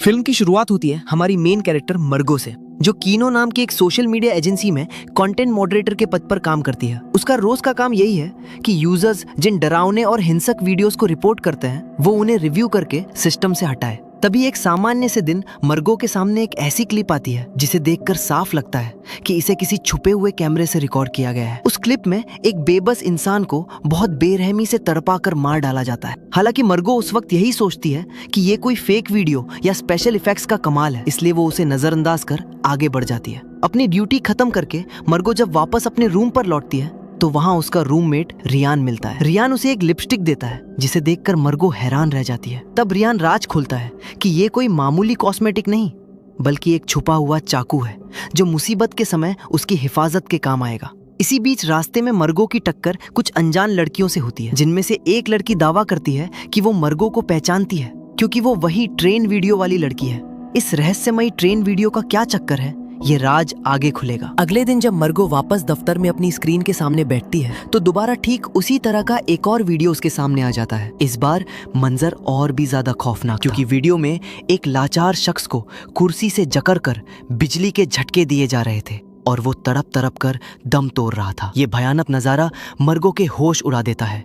Film की शुरुआत होती है हमारी मेन कैरेक्टर मर्गो से, जो कीनो नाम की एक सोशल मीडिया एजेंसी में कंटेंट मॉडरेटर के पद पर काम करती है। उसका रोज का काम यही है कि यूजर्स जिन डरावने और हिंसक वीडियोस को रिपोर्ट करते हैं वो उन्हें रिव्यू करके सिस्टम से हटाए। तभी एक सामान्य से दिन मर्गो के सामने एक ऐसी क्लिप आती है जिसे देखकर साफ लगता है कि इसे किसी छुपे हुए कैमरे से रिकॉर्ड किया गया है। उस क्लिप में एक बेबस इंसान को बहुत बेरहमी से तड़पा कर मार डाला जाता है। हालांकि मर्गो उस वक्त यही सोचती है कि ये कोई फेक वीडियो या स्पेशल इफेक्ट्स का कमाल है, इसलिए वो उसे नजरअंदाज कर आगे बढ़ जाती है। अपनी ड्यूटी खत्म करके मर्गो जब वापस अपने रूम पर लौटती है तो वहां उसका रूममेट रियान मिलता है। रियान उसे एक लिपस्टिक देता है जिसे देखकर मर्गो हैरान रह जाती है। तब रियान राज खोलता है कि ये कोई मामूली कॉस्मेटिक नहीं बल्कि एक छुपा हुआ चाकू है जो मुसीबत के समय उसकी हिफाजत के काम आएगा। इसी बीच रास्ते में मर्गो की टक्कर कुछ अनजान लड़कियों से होती है, जिनमें से एक लड़की दावा करती है कि वो मर्गो को पहचानती है क्योंकि वो वही ट्रेन वीडियो वाली लड़की है। इस रहस्यमयी ट्रेन वीडियो का क्या चक्कर है ये राज आगे खुलेगा। अगले दिन जब मर्गो वापस दफ्तर में अपनी स्क्रीन के सामने बैठती है तो दोबारा ठीक उसी तरह का एक और वीडियो उसके सामने आ जाता है। इस बार मंजर और भी ज्यादा खौफनाक, क्योंकि वीडियो में एक लाचार शख्स को कुर्सी से जकड़कर बिजली के झटके दिए जा रहे थे और वो तड़प तड़प कर दम तोड़ रहा था। ये भयानक नजारा मर्गो के होश उड़ा देता है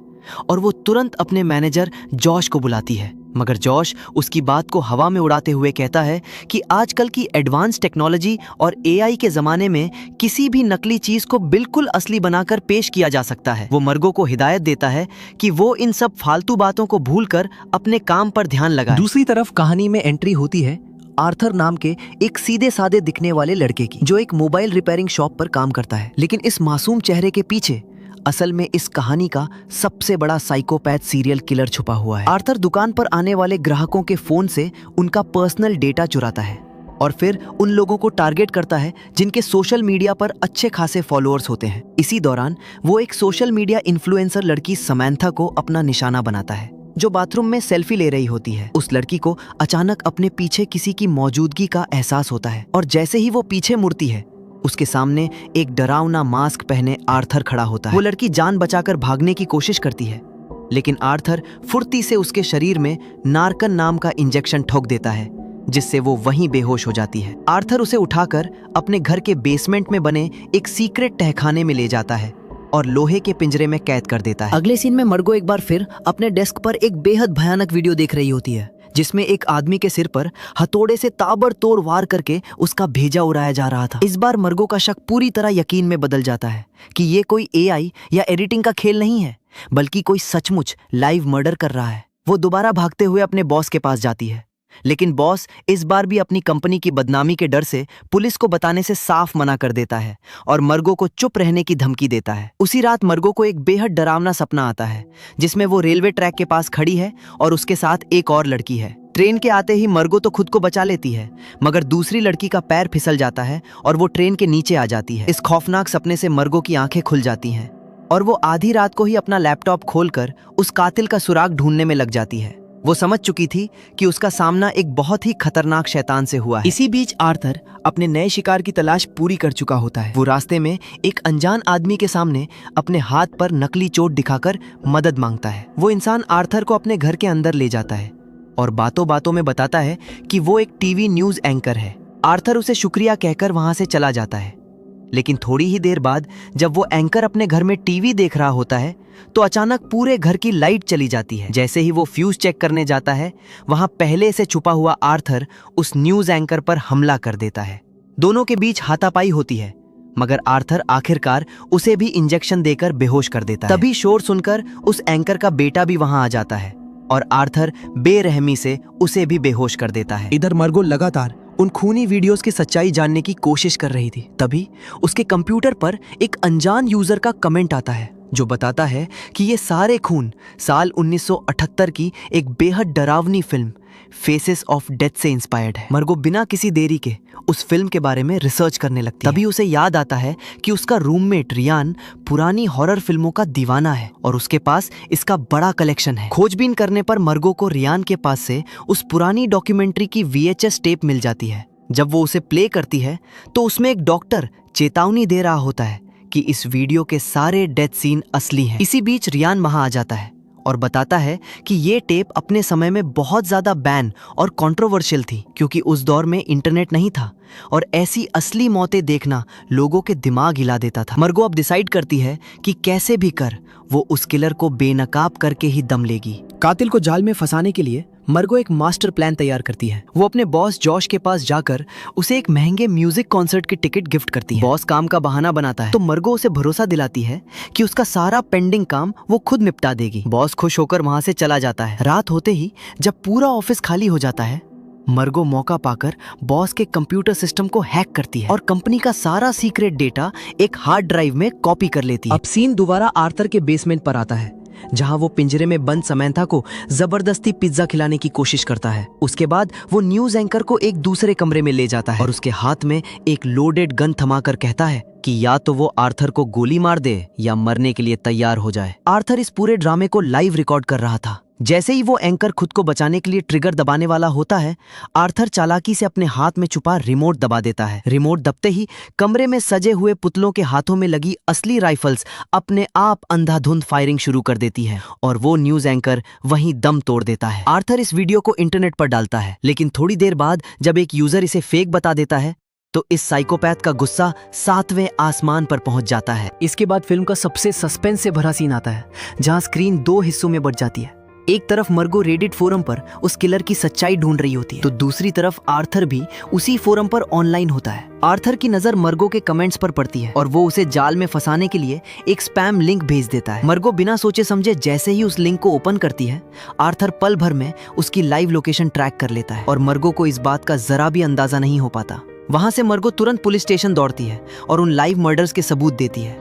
और वो तुरंत अपने मैनेजर जॉश को बुलाती है, मगर जॉश उसकी बात को हवा में उड़ाते हुए कहता है कि आजकल की एडवांस टेक्नोलॉजी और एआई के जमाने में किसी भी नकली चीज को बिल्कुल असली बनाकर पेश किया जा सकता है। वो मर्गो को हिदायत देता है कि वो इन सब फालतू बातों को भूलकर अपने काम पर ध्यान लगाए। दूसरी तरफ कहानी में एंट्री होती है आर्थर नाम के एक सीधे साधे दिखने वाले लड़के की, जो एक मोबाइल रिपेयरिंग शॉप पर काम करता है। लेकिन इस मासूम चेहरे के पीछे असल में इस कहानी का सबसे बड़ा साइकोपैथ सीरियल किलर छुपा हुआ है। आर्थर दुकान पर आने वाले ग्राहकों के फोन से उनका पर्सनल डेटा चुराता है और फिर उन लोगों को टारगेट करता है जिनके सोशल मीडिया पर अच्छे खासे फॉलोअर्स होते हैं। इसी दौरान वो एक सोशल मीडिया इन्फ्लुएंसर लड़की समैंथा को अपना निशाना बनाता है, जो बाथरूम में सेल्फी ले रही होती है। उस लड़की को अचानक अपने पीछे किसी की मौजूदगी का एहसास होता है और जैसे ही वो पीछे मुड़ती है उसके सामने एक डरावना मास्क पहने आर्थर खड़ा होता है। वो लड़की जान बचाकर भागने की कोशिश करती है, लेकिन आर्थर फुर्ती से उसके शरीर में नार्कन नाम का इंजेक्शन ठोक देता है, जिससे वो वहीं बेहोश हो जाती है। आर्थर उसे उठाकर अपने घर के बेसमेंट में बने एक सीक्रेट तहखाने में ले जाता है और लोहे के पिंजरे में कैद कर देता है। अगले सीन में मर्गो एक बार फिर अपने डेस्क पर एक बेहद भयानक वीडियो देख रही होती है, जिसमें एक आदमी के सिर पर हथौड़े से ताबड़तोड़ वार करके उसका भेजा उड़ाया जा रहा था। इस बार मर्गो का शक पूरी तरह यकीन में बदल जाता है कि ये कोई एआई या एडिटिंग का खेल नहीं है, बल्कि कोई सचमुच लाइव मर्डर कर रहा है। वो दोबारा भागते हुए अपने बॉस के पास जाती है, लेकिन बॉस इस बार भी अपनी कंपनी की बदनामी के डर से पुलिस को बताने से साफ मना कर देता है और मर्गो को चुप रहने की धमकी देता है। उसी रात मर्गो को एक बेहद डरावना सपना आता है, जिसमें वो रेलवे ट्रैक के पास खड़ी है और उसके साथ एक और लड़की है। ट्रेन के आते ही मर्गो तो खुद को बचा लेती है, मगर दूसरी लड़की का पैर फिसल जाता है और वो ट्रेन के नीचे आ जाती है। इस खौफनाक सपने से मर्गो की आंखें खुल जाती हैं और वो आधी रात को ही अपना लैपटॉप खोलकर उस कातिल का सुराग ढूंढने में लग जाती है। वो समझ चुकी थी कि उसका सामना एक बहुत ही खतरनाक शैतान से हुआ है। इसी बीच आर्थर अपने नए शिकार की तलाश पूरी कर चुका होता है। वो रास्ते में एक अनजान आदमी के सामने अपने हाथ पर नकली चोट दिखाकर मदद मांगता है। वो इंसान आर्थर को अपने घर के अंदर ले जाता है और बातों बातों में बताता है कि वो एक टीवी न्यूज एंकर है। आर्थर उसे शुक्रिया कहकर वहां से चला जाता है, लेकिन थोड़ी ही देर बाद जब वो एंकर अपने घर में टीवी देख रहा होता है तो अचानक पूरे घर की लाइट चली जाती है। जैसे ही वो फ्यूज चेक करने जाता है, वहां पहले से छुपा हुआ आर्थर उस न्यूज एंकर पर हमला कर देता है। दोनों के बीच हाथापाई होती है, मगर आर्थर आखिरकार उसे भी इंजेक्शन देकर बेहोश कर देता है। तभी शोर सुनकर उस एंकर का बेटा भी वहां आ जाता है और आर्थर बेरहमी से उसे भी बेहोश कर देता है। इधर मर्गो लगातार उन खूनी वीडियोस की सच्चाई जानने की कोशिश कर रही थी। तभी उसके कंप्यूटर पर एक अनजान यूजर का कमेंट आता है, जो बताता है कि ये सारे खून साल 1978 की एक बेहद डरावनी फिल्म फेसेस ऑफ डेथ से इंस्पायर्ड है। मर्गो बिना किसी देरी के उस फिल्म के बारे में रिसर्च करने लगती है। तभी उसे याद आता है कि उसका रूममेट रियान पुरानी हॉरर फिल्मों का दीवाना है और उसके पास इसका बड़ा कलेक्शन है। खोजबीन करने पर मर्गो को रियान के पास से उस पुरानी डॉक्यूमेंट्री की VHS टेप मिल जाती है। जब वो उसे प्ले करती है तो उसमें एक डॉक्टर चेतावनी दे रहा होता है कि इस वीडियो के सारे डेथ सीन असली हैं। इसी बीच रियान वहां आ जाता है और बताता है कि ये टेप अपने समय में बहुत ज्यादा बैन और कंट्रोवर्शियल थी, क्योंकि उस दौर में इंटरनेट नहीं था और ऐसी असली मौतें देखना लोगों के दिमाग हिला देता था। मर्गो अब डिसाइड करती है कि कैसे भी कर वो उस किलर को बेनकाब करके ही दम लेगी। कातिल को जाल में फंसाने के लिए मर्गो एक मास्टर प्लान तैयार करती है। वो अपने बॉस जॉश के पास जाकर उसे एक महंगे म्यूजिक कॉन्सर्ट की टिकट गिफ्ट करती है। बॉस काम का बहाना बनाता है तो मर्गो उसे भरोसा दिलाती है कि उसका सारा पेंडिंग काम वो खुद निपटा देगी। बॉस खुश होकर वहां से चला जाता है। रात होते ही जब पूरा ऑफिस खाली हो जाता है, मर्गो मौका पाकर बॉस के कंप्यूटर सिस्टम को हैक करती है और कंपनी का सारा सीक्रेट डेटा एक हार्ड ड्राइव में कॉपी कर लेती है। अब सीन दोबारा आर्थर के बेसमेंट पर आता है, जहां वो पिंजरे में बंद समंथा को जबरदस्ती पिज्जा खिलाने की कोशिश करता है। उसके बाद वो न्यूज एंकर को एक दूसरे कमरे में ले जाता है और उसके हाथ में एक लोडेड गन थमाकर कहता है कि या तो वो आर्थर को गोली मार दे या मरने के लिए तैयार हो जाए। आर्थर इस पूरे ड्रामे को लाइव रिकॉर्ड कर रहा था। जैसे ही वो एंकर खुद को बचाने के लिए ट्रिगर दबाने वाला होता है, आर्थर चालाकी से अपने हाथ में छुपा रिमोट दबा देता है। रिमोट दबते ही कमरे में सजे हुए पुतलों के हाथों में लगी असली राइफल्स अपने आप अंधाधुंध फायरिंग शुरू कर देती है और वो न्यूज एंकर वहीं दम तोड़ देता है। आर्थर इस वीडियो को इंटरनेट पर डालता है, लेकिन थोड़ी देर बाद जब एक यूजर इसे फेक बता देता है तो इस साइकोपैथ का गुस्सा 7वें आसमान पर पहुंच जाता है। इसके बाद फिल्म का सबसे सस्पेंस से भरा सीन आता है, जहां स्क्रीन 2 हिस्सों में बंट जाती है। एक तरफ मर्गो रेडिट फोरम पर उस किलर की सच्चाई ढूंढ रही होती है, तो दूसरी तरफ आर्थर भी उसी फोरम पर ऑनलाइन होता है। आर्थर की नजर मर्गो के कमेंट्स पर पड़ती है और वो उसे जाल में फंसाने के लिए एक स्पैम लिंक भेज देता है। मर्गो बिना सोचे समझे जैसे ही उस लिंक को ओपन करती है, आर्थर पल भर में उसकी लाइव लोकेशन ट्रैक कर लेता है और मर्गो को इस बात का जरा भी अंदाजा नहीं हो पाता। वहां से मर्गो तुरंत पुलिस स्टेशन दौड़ती है और उन लाइव मर्डर्स के सबूत देती है,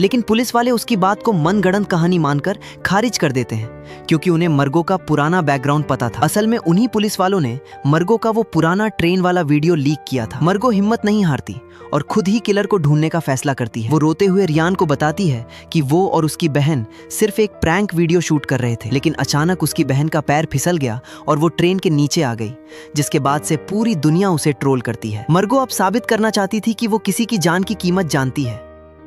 लेकिन पुलिस वाले उसकी बात को मनगढ़ंत कहानी मानकर खारिज कर देते हैं, क्योंकि उन्हें मर्गो का पुराना बैकग्राउंड पता था। असल में उन्हीं पुलिस वालों ने मर्गो का वो पुराना ट्रेन वाला वीडियो लीक किया था। मर्गो हिम्मत नहीं हारती और खुद ही किलर को ढूंढने का फैसला करती है। वो रोते हुए रियान को बताती है कि वो और उसकी बहन सिर्फ एक प्रैंक वीडियो शूट कर रहे थे, लेकिन अचानक उसकी बहन का पैर फिसल गया और वो ट्रेन के नीचे आ गई, जिसके बाद से पूरी दुनिया उसे ट्रोल करती है। मर्गो अब साबित करना चाहती थी कि वो किसी की जान की कीमत जानती है,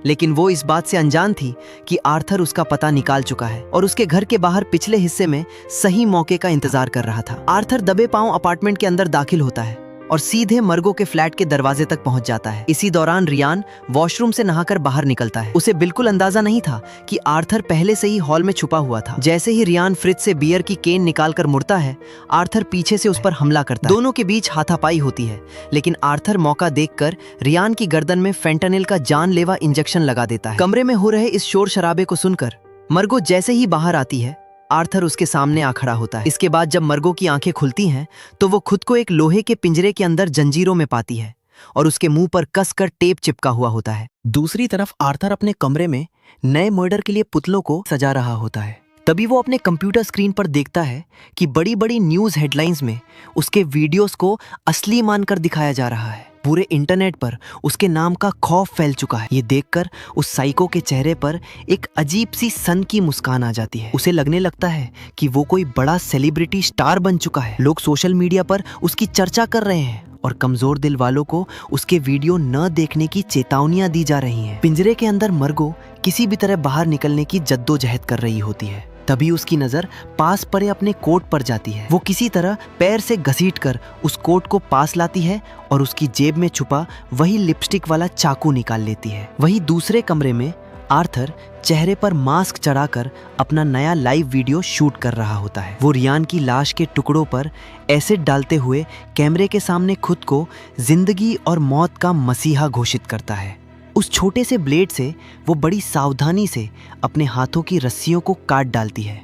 लेकिन वो इस बात से अनजान थी कि आर्थर उसका पता निकाल चुका है और उसके घर के बाहर पिछले हिस्से में सही मौके का इंतजार कर रहा था। आर्थर दबे पांव अपार्टमेंट के अंदर दाखिल होता है और सीधे मर्गो के फ्लैट के दरवाजे तक पहुंच जाता है। इसी दौरान रियान वॉशरूम से नहाकर बाहर निकलता है। उसे बिल्कुल अंदाजा नहीं था कि आर्थर पहले से ही हॉल में छुपा हुआ था। जैसे ही रियान फ्रिज से बियर की केन निकालकर मुड़ता है, आर्थर पीछे से उस पर हमला करता है। दोनों के बीच हाथापाई होती है, लेकिन आर्थर मौका देखकर रियान की गर्दन में फेंटानिल का जानलेवा इंजेक्शन लगा देता है। कमरे में हो रहे इस शोर शराबे को सुनकर मर्गो जैसे ही बाहर आती है, आर्थर उसके सामने आ खड़ा होता है। इसके बाद जब मर्गो की आंखें खुलती हैं तो वो खुद को एक लोहे के पिंजरे के अंदर जंजीरों में पाती है और उसके मुंह पर कसकर टेप चिपका हुआ होता है। दूसरी तरफ आर्थर अपने कमरे में नए मर्डर के लिए पुतलों को सजा रहा होता है। तभी वो अपने कंप्यूटर स्क्रीन पर देखता है कि बड़ी बड़ी न्यूज हेडलाइंस में उसके वीडियोस को असली मानकर दिखाया जा रहा है। पूरे इंटरनेट पर उसके नाम का खौफ फैल चुका है। ये देखकर उस साइको के चेहरे पर एक अजीब सी सन की मुस्कान आ जाती है। उसे लगने लगता है कि वो कोई बड़ा सेलिब्रिटी स्टार बन चुका है। लोग सोशल मीडिया पर उसकी चर्चा कर रहे हैं और कमजोर दिल वालों को उसके वीडियो न देखने की चेतावनियां दी जा रही हैं। पिंजरे के अंदर मर्गो किसी भी तरह बाहर निकलने की जद्दोजहद कर रही होती है। तभी उसकी नजर पास पड़े अपने कोट पर जाती है। वो किसी तरह पैर से घसीटकर उस कोट को पास लाती है और उसकी जेब में छुपा वही लिपस्टिक वाला चाकू निकाल लेती है। वही दूसरे कमरे में आर्थर चेहरे पर मास्क चढ़ाकर अपना नया लाइव वीडियो शूट कर रहा होता है। वो रियान की लाश के टुकड़ों पर एसिड डालते हुए कैमरे के सामने खुद को जिंदगी और मौत का मसीहा घोषित करता है। उस छोटे से ब्लेड से वो बड़ी सावधानी से अपने हाथों की रस्सियों को काट डालती है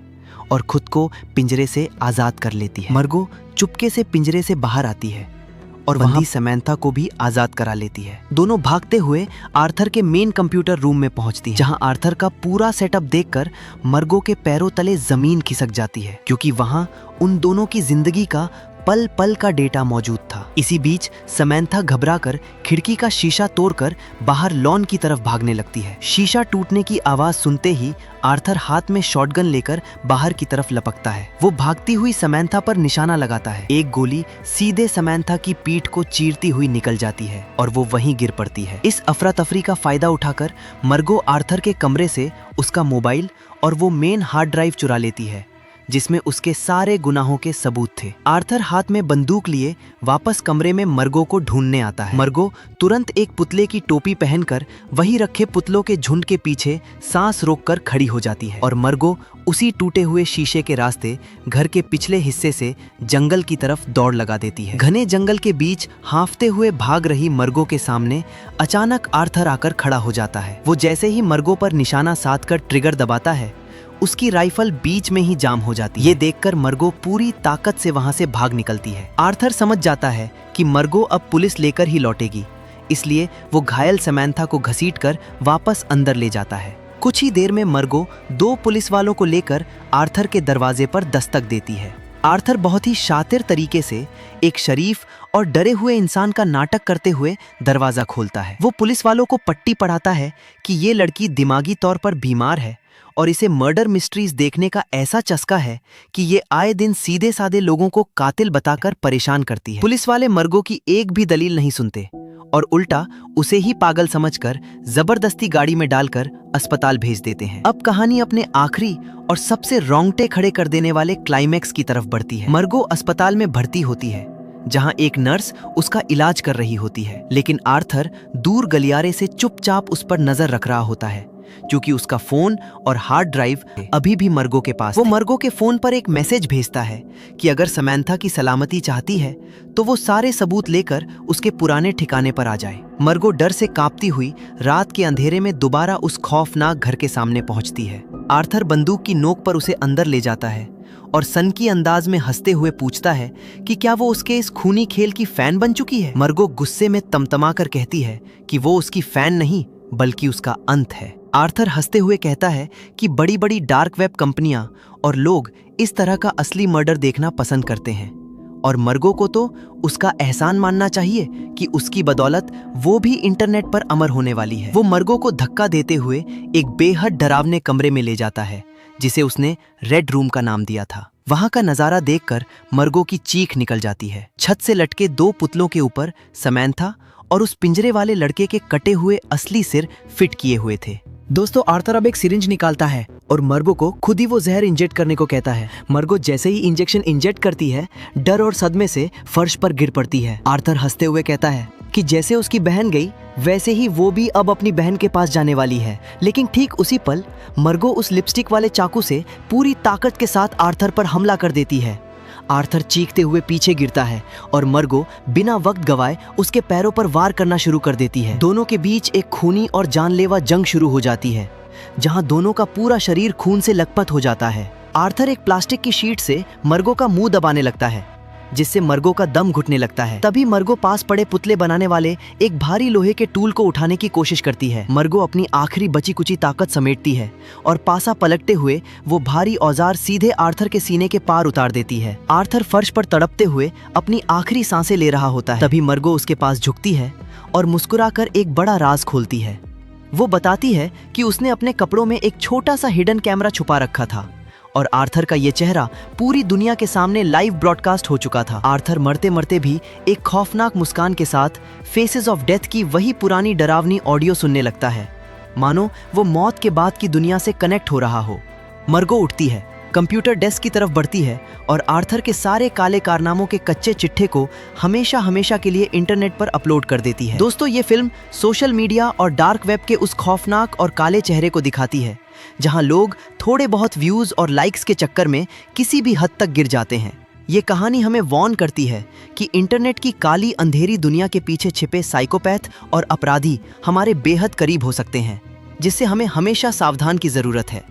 और खुद को पिंजरे से आजाद कर लेती है। मर्गो चुपके से पिंजरे से बाहर आती है और वहीं समंथा को भी आजाद करा लेती है। दोनों भागते हुए आर्थर के मेन कंप्यूटर रूम में पहुंचती है, जहां आर्थर का पूरा सेटअप देखकर मर्गो के पैरों तले जमीन खिसक जाती है, क्योंकि वहां उन दोनों की जिंदगी का पल पल का डेटा मौजूद था। इसी बीच समंथा घबराकर खिड़की का शीशा तोड़कर बाहर लॉन की तरफ भागने लगती है। शीशा टूटने की आवाज सुनते ही आर्थर हाथ में शॉटगन लेकर बाहर की तरफ लपकता है। वो भागती हुई समंथा पर निशाना लगाता है। एक गोली सीधे समंथा की पीठ को चीरती हुई निकल जाती है और वो वहीं गिर पड़ती है। इस अफरा तफरी का फायदा उठाकर मर्गो आर्थर के कमरे से उसका मोबाइल और वो मेन हार्ड ड्राइव चुरा लेती है जिसमें उसके सारे गुनाहों के सबूत थे। आर्थर हाथ में बंदूक लिए वापस कमरे में मर्गो को ढूंढने आता है। मर्गो तुरंत एक पुतले की टोपी पहनकर वहीं रखे पुतलों के झुंड के पीछे सांस रोककर खड़ी हो जाती है और मर्गो उसी टूटे हुए शीशे के रास्ते घर के पिछले हिस्से से जंगल की तरफ दौड़ लगा देती है। घने जंगल के बीच हांफते हुए भाग रही मर्गो के सामने अचानक आर्थर आकर खड़ा हो जाता है। वो जैसे ही मर्गो पर निशाना साधकर ट्रिगर दबाता है, उसकी राइफल बीच में ही जाम हो जाती है। ये देखकर मर्गो पूरी ताकत से वहां से भाग निकलती है। आर्थर समझ जाता है कि मर्गो अब पुलिस लेकर ही लौटेगी, इसलिए वो घायल समंथा को घसीटकर वापस अंदर ले जाता है। कुछ ही देर में मर्गो 2 पुलिस वालों को लेकर आर्थर के दरवाजे पर दस्तक देती है। आर्थर बहुत ही शातिर तरीके से एक शरीफ और डरे हुए इंसान का नाटक करते हुए दरवाजा खोलता है। वो पुलिस वालों को पट्टी पढ़ाता है कि ये लड़की दिमागी तौर पर बीमार है और इसे मर्डर मिस्ट्रीज देखने का ऐसा चस्का है कि ये आए दिन सीधे साधे लोगों को कातिल बताकर परेशान करती है। पुलिस वाले मर्गो की एक भी दलील नहीं सुनते और उल्टा उसे ही पागल समझकर जबरदस्ती गाड़ी में डालकर अस्पताल भेज देते हैं। अब कहानी अपने आखिरी और सबसे रोंगटे खड़े कर देने वाले क्लाइमैक्स की तरफ बढ़ती है। मर्गो अस्पताल में भर्ती होती है जहां एक नर्स उसका इलाज कर रही होती है, लेकिन आर्थर दूर गलियारे से चुपचाप उस पर नजर रख रहा होता है क्योंकि उसका फोन और हार्ड ड्राइव अभी भी मर्गो के पास। वो मर्गो के फोन पर एक मैसेज भेजता है कि अगर समंथा की सलामती चाहती है तो वो सारे सबूत लेकर उसके पुराने ठिकाने पर आ जाए। मर्गो डर से कांपती हुई रात के अंधेरे में दोबारा उस खौफनाक घर के सामने पहुंचती है। आर्थर बंदूक की नोक पर उसे अंदर ले जाता है और सनकी अंदाज में हंसते हुए पूछता है कि क्या वो उसके इस खूनी खेल की फैन बन चुकी है। मर्गो गुस्से में तमतमा कर कहती है कि वो उसकी फैन नहीं बल्कि उसका अंत है। आर्थर हंसते हुए कहता है कि बड़ी बड़ी डार्क वेब कंपनियां और लोग इस तरह का असली मर्डर देखना पसंद करते हैं और मर्गो को तो उसका एहसान मानना चाहिए कि उसकी बदौलत वो भी इंटरनेट पर अमर होने वाली है। वो मर्गो को धक्का देते हुए एक बेहद डरावने कमरे में ले जाता है जिसे उसने रेड रूम का नाम दिया था। वहां का नजारा देखकर मर्गो की चीख निकल जाती है। छत से लटके 2 पुतलों के ऊपर समंथा और उस पिंजरे वाले लड़के के कटे हुए असली सिर फिट किए हुए थे। दोस्तों, आर्थर अब एक सिरिंज निकालता है और मर्गो को खुद ही वो जहर इंजेक्ट करने को कहता है। मर्गो जैसे ही इंजेक्शन इंजेक्ट करती है, डर और सदमे से फर्श पर गिर पड़ती है। आर्थर हंसते हुए कहता है कि जैसे उसकी बहन गई वैसे ही वो भी अब अपनी बहन के पास जाने वाली है। लेकिन ठीक उसी पल मर्गो उस लिपस्टिक वाले चाकू से पूरी ताकत के साथ आर्थर पर हमला कर देती है। आर्थर चीखते हुए पीछे गिरता है और मर्गो बिना वक्त गवाए उसके पैरों पर वार करना शुरू कर देती है। दोनों के बीच एक खूनी और जानलेवा जंग शुरू हो जाती है जहां दोनों का पूरा शरीर खून से लथपथ हो जाता है। आर्थर एक प्लास्टिक की शीट से मर्गो का मुंह दबाने लगता है जिससे मर्गो का दम घुटने लगता है। तभी मर्गो पास पड़े पुतले बनाने वाले एक भारी लोहे के टूल को उठाने की कोशिश करती है। मर्गो अपनी आखिरी बची कुची ताकत समेटती है और पासा पलटते हुए वो भारी औजार सीधे आर्थर के सीने के पार उतार देती है। आर्थर फर्श पर तड़पते हुए अपनी आखिरी सांसें ले रहा होता है। तभी मर्गो उसके पास झुकती है और मुस्कुराकर एक बड़ा राज खोलती है। वो बताती है कि उसने अपने कपड़ों में एक छोटा सा हिडन कैमरा छुपा रखा था और आर्थर का ये चेहरा पूरी दुनिया के सामने लाइव ब्रॉडकास्ट हो चुका था। आर्थर मरते मरते भी एक खौफनाक मुस्कान के साथ फेसेस ऑफ डेथ की वही पुरानी डरावनी ऑडियो सुनने लगता है, मानो वो मौत के बाद की दुनिया से कनेक्ट हो रहा हो। मर्गो उठती है, कंप्यूटर डेस्क की तरफ बढ़ती है और आर्थर के सारे काले कारनामों के कच्चे चिट्ठे को हमेशा हमेशा के लिए इंटरनेट पर अपलोड कर देती है। दोस्तों, ये फिल्म सोशल मीडिया और डार्क वेब के उस खौफनाक और काले चेहरे को दिखाती है जहां लोग थोड़े बहुत व्यूज और लाइक्स के चक्कर में किसी भी हद तक गिर जाते हैं। ये कहानी हमें वार्न करती है कि इंटरनेट की काली अंधेरी दुनिया के पीछे छिपे साइकोपैथ और अपराधी हमारे बेहद करीब हो सकते हैं, जिससे हमें हमेशा सावधान की जरूरत है।